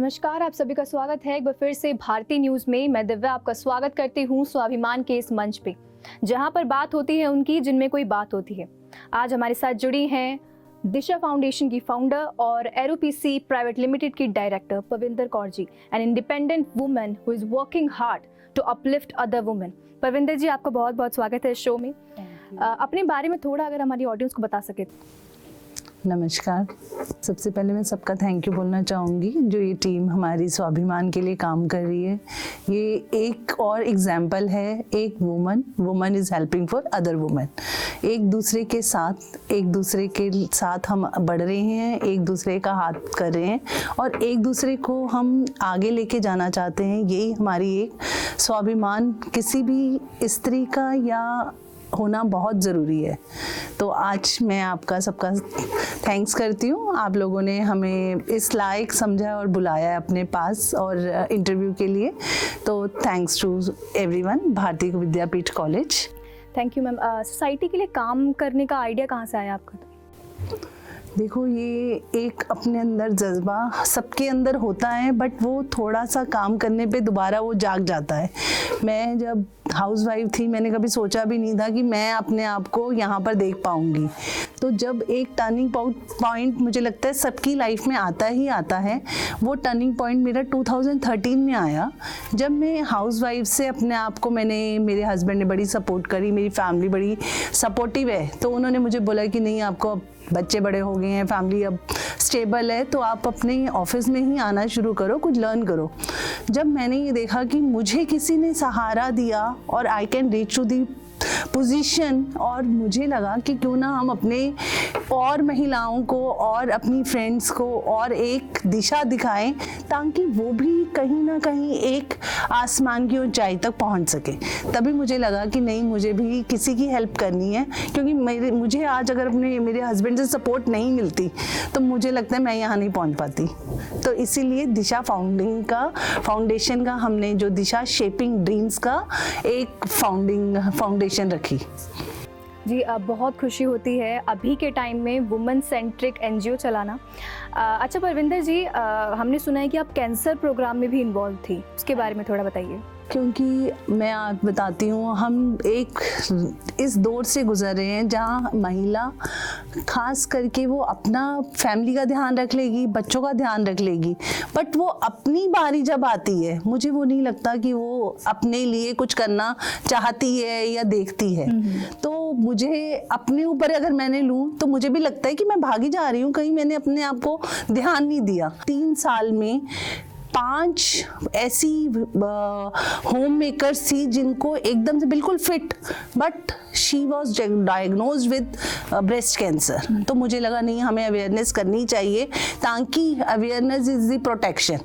नमस्कार, आप सभी का स्वागत है एक बार फिर से भारतीय न्यूज़ में। मैं दिव्या आपका स्वागत करती हूँ स्वाभिमान के इस मंच पे, जहाँ पर बात होती है उनकी जिनमें कोई बात होती है। आज हमारे साथ जुड़ी हैं दिशा फाउंडेशन की फाउंडर और एरोपीसी प्राइवेट लिमिटेड की director Parvinder Kaur ji, an independent woman who is working hard to uplift other women. Parvinder ji, आपका बहुत बहुत स्वागत है इस शो में। अपने बारे में थोड़ा अगर हमारी ऑडियंस को बता सके। नमस्कार। सबसे पहले मैं सबका थैंक यू बोलना चाहूँगी जो ये टीम हमारी स्वाभिमान के लिए काम कर रही है। ये एक और एग्जाम्पल है, एक woman is helping for other women. एक दूसरे के साथ हम बढ़ रहे हैं, एक दूसरे का हाथ कर रहे हैं और एक दूसरे को हम आगे लेके जाना चाहते हैं। यही हमारी एक स्वाभिमान किसी भी स्त्री का या होना बहुत ज़रूरी है। तो आज मैं आपका सबका थैंक्स करती हूँ। आप लोगों ने हमें इस लायक समझा और बुलाया है अपने पास और इंटरव्यू के लिए। तो thanks to everyone, Bharati Vidyapeeth college. Thank you ma'am. Society के लिए काम करने का आइडिया कहाँ से आया आपका? देखो, ये एक अपने अंदर जज्बा सबके अंदर होता है, बट वो थोड़ा सा काम करने पे दोबारा वो जाग जाता है। मैं जब हाउसवाइफ थी, मैंने कभी सोचा भी नहीं था कि मैं अपने आप को यहाँ पर देख पाऊँगी। तो जब एक टर्निंग पॉइंट मुझे लगता है सबकी लाइफ में आता ही आता है, वो टर्निंग पॉइंट मेरा 2013 में आया, जब मैं हाउसवाइफ से अपने आप को मेरे हस्बैंड ने बड़ी सपोर्ट करी, मेरी फैमिली बड़ी सपोर्टिव है। तो उन्होंने मुझे बोला कि नहीं, आपको अब बच्चे बड़े हो गए हैं, फैमिली अब स्टेबल है, तो आप अपने ऑफिस में ही आना शुरू करो, कुछ लर्न करो। जब मैंने ये देखा कि मुझे किसी ने सहारा दिया और I can reach to the position, और मुझे लगा कि क्यों ना हम अपने और महिलाओं को और अपनी फ्रेंड्स को और एक दिशा दिखाएं, ताकि वो भी कहीं ना कहीं एक आसमान की ऊंचाई तक पहुंच सके। तभी मुझे लगा कि नहीं, मुझे भी किसी की हेल्प करनी है, क्योंकि मुझे आज अगर मेरे हस्बैंड से सपोर्ट नहीं मिलती तो मुझे लगता है मैं यहाँ नहीं पहुँच पाती। तो इसीलिए दिशा फाउंडेशन का हमने जो दिशा शेपिंग ड्रीम्स का एक फाउंडेशन रखी। जी, बहुत खुशी होती है अभी के टाइम में वुमेन सेंट्रिक एनजीओ चलाना। अच्छा परविंदर जी, हमने सुना है कि आप कैंसर प्रोग्राम में भी इन्वॉल्व थी, उसके बारे में थोड़ा बताइए। क्योंकि मैं आप बताती हूँ, हम एक इस दौर से गुजर रहे हैं जहाँ महिला खास करके वो अपना फैमिली का ध्यान रख लेगी, बच्चों का ध्यान रख लेगी, बट वो अपनी बारी जब आती है, मुझे वो नहीं लगता कि वो अपने लिए कुछ करना चाहती है या देखती है। तो मुझे अपने ऊपर अगर मैंने लूँ तो मुझे भी लगता है कि मैं भागी जा रही हूँ, कहीं मैंने अपने आप को ध्यान नहीं दिया। 3 साल में 5 ऐसी होम मेकर्स थी जिनको एकदम से बिल्कुल fit, but she was diagnosed with breast cancer. तो मुझे लगा नहीं, हमें अवेयरनेस करनी चाहिए, ताकि अवेयरनेस इज द प्रोटेक्शन।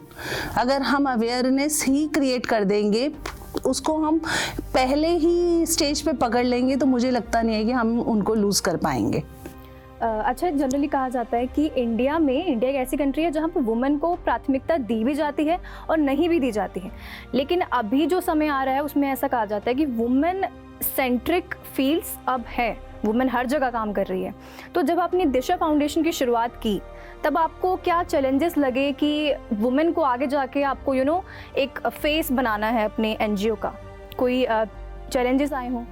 अगर हम अवेयरनेस ही क्रिएट कर देंगे, उसको हम पहले ही स्टेज पे पकड़ लेंगे, तो मुझे लगता नहीं है कि हम उनको लूज कर पाएंगे। अच्छा, जनरली कहा जाता है कि इंडिया एक ऐसी कंट्री है जहाँ पर वुमेन को प्राथमिकता दी भी जाती है और नहीं भी दी जाती है, लेकिन अभी जो समय आ रहा है उसमें ऐसा कहा जाता है कि वुमेन सेंट्रिक फील्ड्स अब है, वुमेन हर जगह काम कर रही है। तो जब आपने दिशा फाउंडेशन की शुरुआत की, तब आपको क्या चैलेंजेस लगे कि वुमेन को आगे जाके आपको एक फेस बनाना है अपने एनजीओ का? कोई चैलेंजेस आए हों?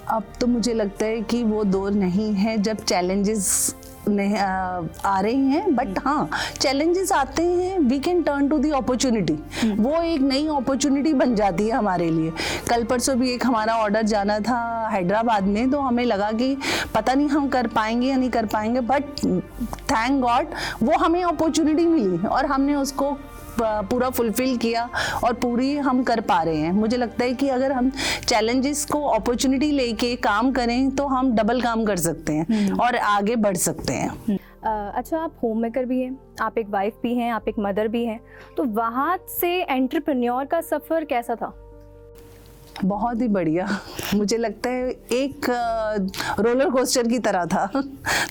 अब तो मुझे लगता है कि वो दौर नहीं है जब चैलेंजेस आ रहे हैं, बट हाँ, चैलेंजेस आते हैं, we can turn to the opportunity. वो एक नई अपॉर्चुनिटी बन जाती है हमारे लिए। कल परसों भी एक हमारा ऑर्डर जाना था हैदराबाद में, तो हमें लगा कि पता नहीं हम कर पाएंगे या नहीं कर पाएंगे, बट थैंक गॉड वो हमें अपॉर्चुनिटी मिली और हमने उसको पूरा फुलफिल किया और पूरी हम कर पा रहे हैं। मुझे लगता है कि अगर हम चैलेंजेस को अपॉर्चुनिटी लेके काम करें तो हम डबल काम कर सकते हैं और आगे बढ़ सकते हैं। अच्छा, आप होम मेकर भी हैं, आप एक वाइफ भी हैं, आप एक मदर भी हैं, तो वहाँ से एंटरप्रेन्योर का सफ़र कैसा था? बहुत ही बढ़िया। मुझे लगता है एक रोलर कोस्टर की तरह था।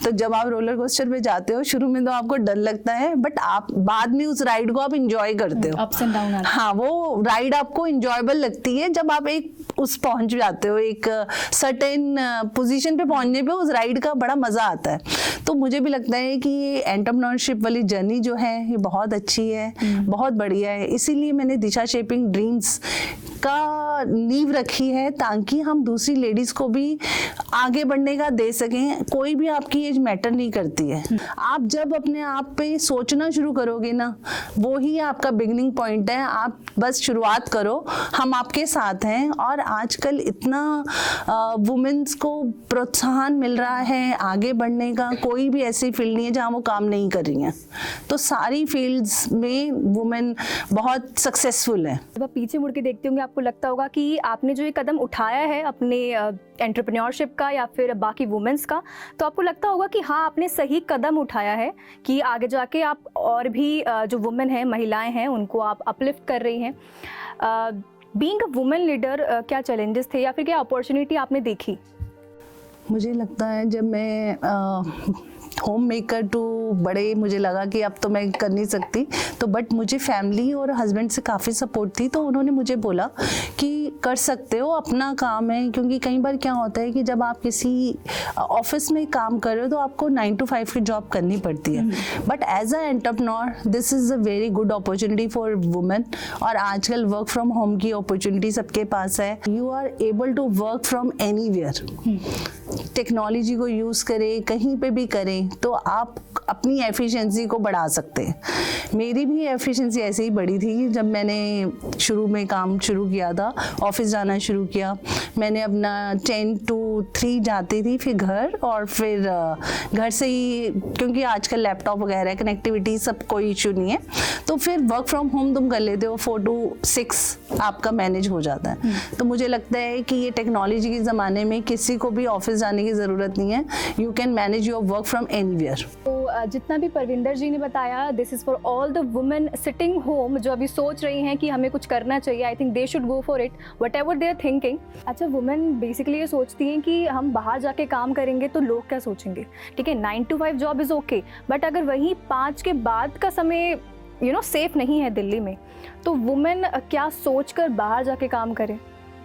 तो जब आप रोलर कोस्टर पे जाते हो, शुरू में तो आपको डर लगता है, बट आप बाद में उस राइड को आप इंजॉय करते हो। Ups and down. हाँ, वो राइड आपको इंजॉयबल लगती है जब आप एक उस पहुंच जाते हो, एक सर्टेन पोजीशन पे पहुंचने पे उस राइड का बड़ा मज़ा आता है। तो मुझे भी लगता है कि ये एंटरप्रेन्योरशिप वाली जर्नी जो है ये बहुत अच्छी है, बहुत बढ़िया है। इसीलिए मैंने दिशा शेपिंग ड्रीम्स का नींव रखी है, ताकि हम दूसरी लेडीज़ को भी आगे बढ़ने का दे सकें। कोई भी आपकी एज मैटर नहीं करती है। आप जब अपने आप पे सोचना शुरू करोगे ना, वो ही आपका बिगिनिंग पॉइंट है। आप बस शुरुआत करो, हम आपके साथ हैं। और आजकल इतना वुमेन्स को प्रोत्साहन मिल रहा है आगे बढ़ने का। कोई भी ऐसी फील्ड नहीं है जहाँ वो काम नहीं कर रही हैं। तो सारी फील्ड्स में वुमेन बहुत सक्सेसफुल है। जब आप पीछे मुड़ के देखते होंगे, आपको लगता होगा कि आपने जो ये कदम उठाया है अपने एंटरप्रेन्योरशिप का या फिर बाकी वुमेन्स का, तो आपको लगता होगा कि हाँ, आपने सही कदम उठाया है कि आगे जाके आप और भी जो वुमेन हैं, महिलाएं हैं, उनको आप अपलिफ्ट कर रही हैं। बीइंग अ वुमेन लीडर, क्या चैलेंजेस थे या फिर क्या अपॉर्चुनिटी आपने देखी? मुझे लगता है जब मैं होम मेकर टू बड़े, मुझे लगा कि अब तो मैं कर नहीं सकती, तो बट मुझे फैमिली और हस्बैंड से काफ़ी सपोर्ट थी। तो उन्होंने मुझे बोला कि कर सकते हो, अपना काम है। क्योंकि कई बार क्या होता है कि जब आप किसी ऑफिस में काम कर रहे हो तो आपको 9 to 5 की जॉब करनी पड़ती है। But as a entrepreneur this is a very good opportunity for women. और आजकल वर्क फ्रॉम होम की अपॉर्चुनिटी सबके पास है। You are able to work from anywhere. Technology को यूज़ करें, कहीं पे भी करें, तो आप अपनी एफिशिएंसी को बढ़ा सकते हैं। मेरी भी एफिशिएंसी ऐसे ही बढ़ी थी जब मैंने शुरू में काम शुरू किया था, ऑफिस जाना शुरू किया। मैंने अपना 10 to 3 जाती थी, फिर घर, और फिर घर से ही, क्योंकि आजकल लैपटॉप वगैरह कनेक्टिविटी सब कोई इशू नहीं है, तो फिर वर्क फ्रॉम होम तुम कर लेते हो। 4 to 6 आपका मैनेज हो जाता है। तो मुझे लगता है कि ये टेक्नोलॉजी के ज़माने में किसी को भी ऑफिस जाने की ज़रूरत नहीं है। You can manage your work from anywhere. तो जितना भी परविंदर जी ने बताया, this is for all the women sitting home जो अभी सोच रही हैं कि हमें कुछ करना चाहिए। I think they should go for it, whatever they are thinking. अच्छा, वुमेन बेसिकली ये सोचती हैं कि हम बाहर जाके काम करेंगे तो लोग क्या सोचेंगे। ठीक है, 9 to 5 job is okay, but अगर वही 5 के बाद का समय सेफ नहीं है दिल्ली में, तो वुमेन क्या सोच कर बाहर जाके काम करें।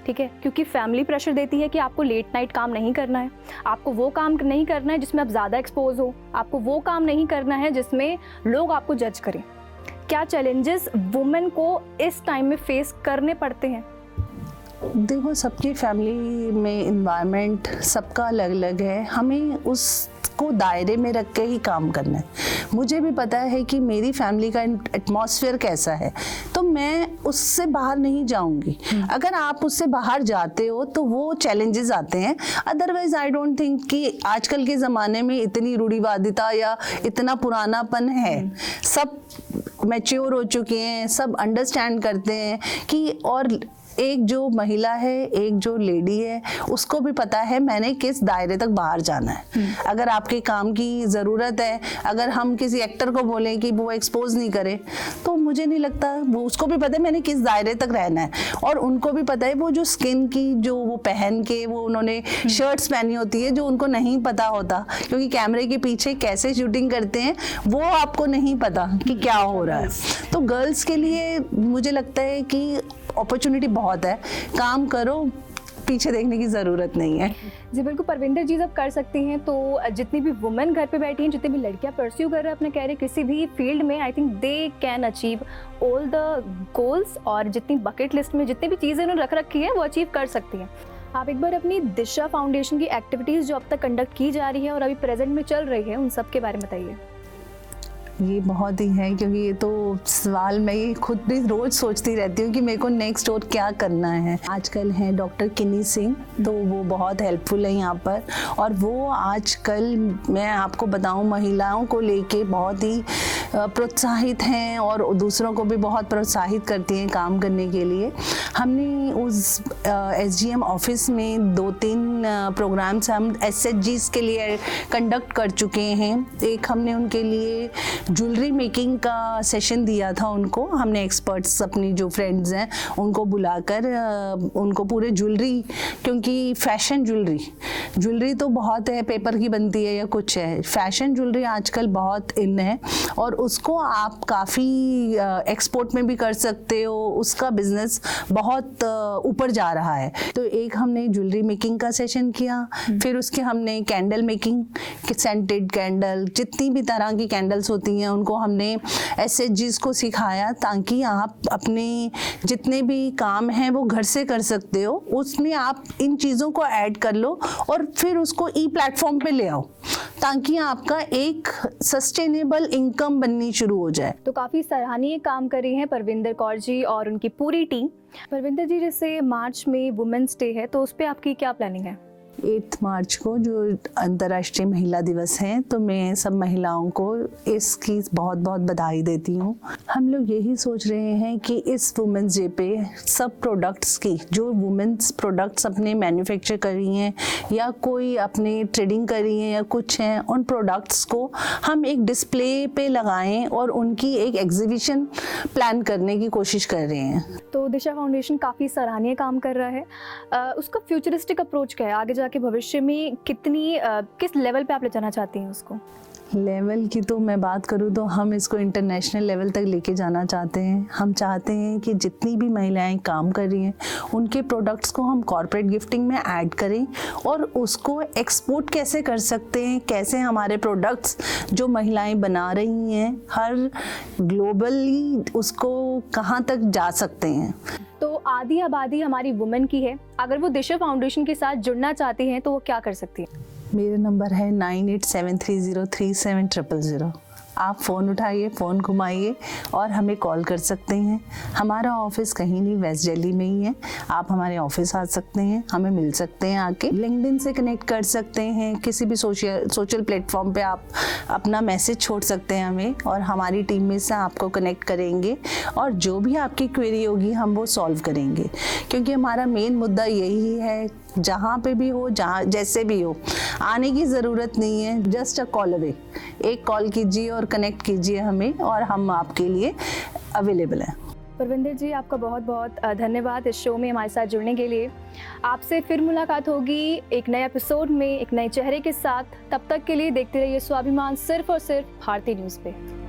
ठीक है, क्योंकि फैमिली प्रेशर देती है कि आपको लेट नाइट काम नहीं करना है, आपको वो काम नहीं करना है जिसमें आप ज़्यादा एक्सपोज हो, आपको वो काम नहीं करना है जिसमें लोग आपको जज करें। क्या चैलेंजेस वुमेन को इस टाइम में फेस करने पड़ते हैं? देखो, सबकी फैमिली में इन्वायरमेंट सबका अलग अलग है। हमें उसको दायरे में रख के ही काम करना है। मुझे भी पता है कि मेरी फैमिली का एटमॉस्फेयर कैसा है, तो मैं उससे बाहर नहीं जाऊंगी। अगर आप उससे बाहर जाते हो तो वो चैलेंजेस आते हैं। अदरवाइज आई डोंट थिंक कि आजकल के ज़माने में इतनी रूढ़िवादिता या इतना पुरानापन है। सब मैच्योर हो चुके हैं, सब अंडरस्टैंड करते हैं कि, और एक जो महिला है, एक जो लेडी है, उसको भी पता है मैंने किस दायरे तक बाहर जाना है। अगर आपके काम की ज़रूरत है, अगर हम किसी एक्टर को बोलें कि वो एक्सपोज नहीं करे, तो मुझे नहीं लगता, वो उसको भी पता है मैंने किस दायरे तक रहना है। और उनको भी पता है वो जो स्किन की जो वो पहन के वो उन्होंने शर्ट्स पहनी होती है, जो उनको नहीं पता होता, क्योंकि कैमरे के पीछे कैसे शूटिंग करते हैं वो आपको नहीं पता कि क्या हो रहा है। तो गर्ल्स के लिए मुझे लगता है कि अपॉर्चुनिटी बहुत है, काम करो, पीछे देखने की ज़रूरत नहीं है। जी बिल्कुल परविंदर जी, जब कर सकती हैं तो जितनी भी वुमेन घर पे बैठी हैं, जितनी भी लड़कियां परस्यू कर रहे हैं अपने कैरियर किसी भी फील्ड में, आई think they can achieve all the goals. और जितनी बकेट लिस्ट में जितनी भी चीज़ें उन्होंने रख रखी है वो अचीव कर सकती हैं। आप एक बार अपनी दिशा फाउंडेशन की एक्टिविटीज़ जो अब तक कंडक्ट की जा रही है और अभी प्रेजेंट में चल रही है, उन सब के बारे में बताइए। ये बहुत ही है, क्योंकि ये तो सवाल मैं ये खुद भी रोज़ सोचती रहती हूँ कि मेरे को नेक्स्ट और क्या करना है। आजकल हैं डॉक्टर किन्नी सिंह, तो वो बहुत हेल्पफुल है यहाँ पर। और वो आजकल मैं आपको बताऊँ महिलाओं को लेके बहुत ही प्रोत्साहित हैं और दूसरों को भी बहुत प्रोत्साहित करती हैं काम करने के लिए। हमने उस SGM ऑफिस में 2-3 प्रोग्राम्स हम SHGs के लिए कंडक्ट कर चुके हैं। एक हमने उनके लिए ज्वेलरी मेकिंग का सेशन दिया था उनको। हमने एक्सपर्ट्स अपनी जो फ्रेंड्स हैं उनको बुलाकर उनको पूरे ज्वेलरी, क्योंकि फैशन ज्वेलरी तो बहुत है, पेपर की बनती है या कुछ है, फैशन ज्वेलरी आजकल बहुत इन है और उसको आप काफ़ी एक्सपोर्ट में भी कर सकते हो, उसका बिजनेस बहुत ऊपर जा रहा है। तो एक हमने ज्वेलरी मेकिंग का सेशन किया, फिर उसके हमने कैंडल मेकिंग, सेंटेड कैंडल, जितनी भी तरह की कैंडल्स होती हैं उनको हमने एसएचजीज को सिखाया ताकि आप अपने जितने भी काम हैं वो घर से कर सकते हो, उसमें आप इन चीज़ों को ऐड कर लो और फिर उसको ई प्लेटफॉर्म पे ले आओ ताकि आपका एक सस्टेनेबल इनकम बननी शुरू हो जाए। तो काफ़ी सराहनीय काम कर रही हैं परविंदर कौर जी और उनकी पूरी टीम। परविंदर जी, जैसे मार्च में वुमेन्स डे है तो उस पर आपकी क्या प्लानिंग है? 8 मार्च को जो अंतर्राष्ट्रीय महिला दिवस है, तो मैं सब महिलाओं को इसकी बहुत बहुत बधाई देती हूँ। हम लोग यही सोच रहे हैं कि इस वुमेन्स डे पे सब प्रोडक्ट्स की, जो वुमेन्स प्रोडक्ट्स अपने मैन्युफैक्चर कर रही हैं या कोई अपने ट्रेडिंग कर रही हैं या कुछ हैं, उन प्रोडक्ट्स को हम एक डिस्प्ले पे लगाएं और उनकी एक एग्जीबिशन प्लान करने की कोशिश कर रहे हैं। तो दिशा फाउंडेशन काफ़ी सराहनीय काम कर रहा है। उसका फ्यूचरिस्टिक अप्रोच क्या है? आगे जाके भविष्य में किस लेवल पे आप ले जाना चाहती हैं उसको? लेवल की तो मैं बात करूँ तो हम इसको इंटरनेशनल लेवल तक लेके जाना चाहते हैं। हम चाहते हैं कि जितनी भी महिलाएं काम कर रही हैं उनके प्रोडक्ट्स को हम कॉर्पोरेट गिफ्टिंग में ऐड करें और उसको एक्सपोर्ट कैसे कर सकते हैं, कैसे हमारे प्रोडक्ट्स जो महिलाएं बना रही हैं हर ग्लोबली उसको कहाँ तक जा सकते हैं। तो आधी आबादी हमारी वुमेन की है, अगर वो दिशा फाउंडेशन के साथ जुड़ना चाहती हैं तो वो क्या कर सकती है? मेरा नंबर है 9873037000। आप फ़ोन उठाइए, फ़ोन घुमाइए और हमें कॉल कर सकते हैं। हमारा ऑफिस कहीं नहीं, वेस्ट दिल्ली में ही है। आप हमारे ऑफिस आ सकते हैं, हमें मिल सकते हैं, आके लिंक्डइन से कनेक्ट कर सकते हैं, किसी भी सोशल प्लेटफॉर्म पे आप अपना मैसेज छोड़ सकते हैं हमें और हमारी टीम में से आपको कनेक्ट करेंगे और जो भी आपकी क्वेरी होगी हम वो सॉल्व करेंगे, क्योंकि हमारा मेन मुद्दा यही है, जहाँ पे भी हो, जहाँ जैसे भी हो, आने की ज़रूरत नहीं है, जस्ट अ कॉल अवे। एक कॉल कीजिए और कनेक्ट कीजिए हमें और हम आपके लिए अवेलेबल हैं। परविंदर जी, आपका बहुत बहुत धन्यवाद इस शो में हमारे साथ जुड़ने के लिए। आपसे फिर मुलाकात होगी एक नए एपिसोड में एक नए चेहरे के साथ। तब तक के लिए देखते रहिए स्वाभिमान, सिर्फ और सिर्फ भारतीय न्यूज़ पे।